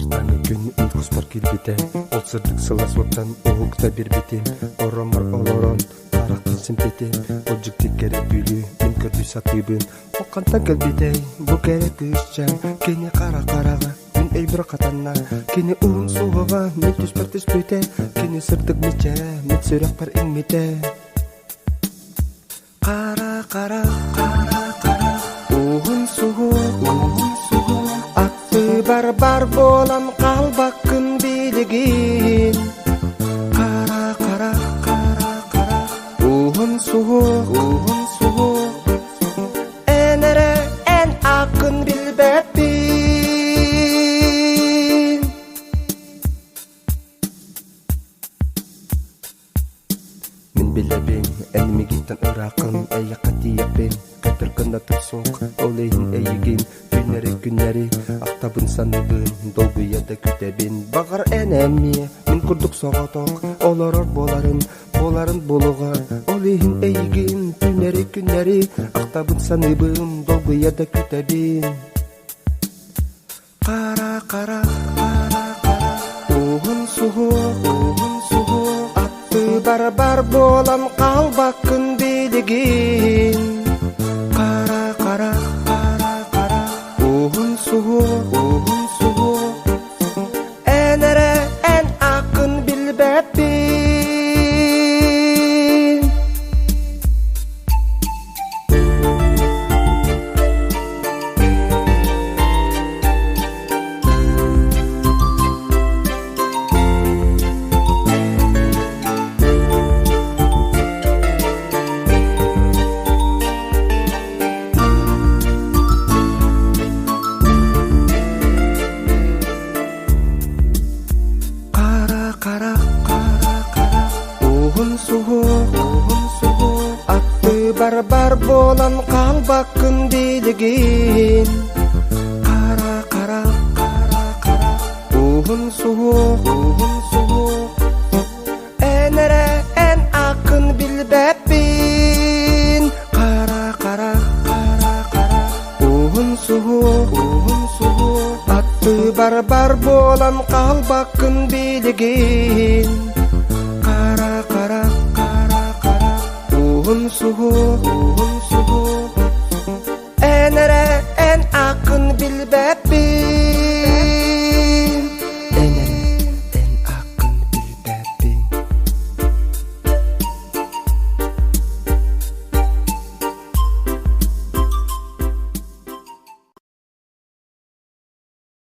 Аны күн ұйқыс бар келбеті, ол сырдық сылас оттан оғықта бір бетем. Орамар олорон, тарақтын сімпетем. Ол жүкті керек бүлі, мен көрді сатыбын. Оқантан келбеті, бұл керек үшчан. Кені қара-қараға, мен өйбір қатанна. Кені ұғын суғыға, мен түспір түспөйте. Кені сырдық мече, мен сөрек бар еңмете. Қара-қара, қара-қара, ұғын суғы, атты бар болан қалбаққын билігін. Қара-қара, қара-қара, ұғын суғы, әнәрі ән ақын білбәппін. Мен біләбен, әнімі кеттен ұрақын, әйіққа тияпен. Көтіркінна тұрсоқ, олейін әйігін. Күнәрі, ақтабын саныбын, долбыяда күтәбін. Бағар әнәмі, мен күрдік соғатоқ, оларар боларын болуға. Олейін әйігін, күнәрі, ақтабын саныбын, долбыяда күтәбін. Қара-қара, қара-қара, ұғын суғы, атты бар болан қалбаққын билігін. Қара-қара, ұғын суғы, әнәрі ән ақын білбәппін. Ұғын суғы, атты бар болан қалбаққын билігін. Қара-қара, ұғын суғы, әнәрі ән ақын білбәппін. Қара-қара, ұғын суғы, атты бар болан қалбаққын билігін. Қара-қара, ұғын суғы, әнәрі ән ақын білбәппін.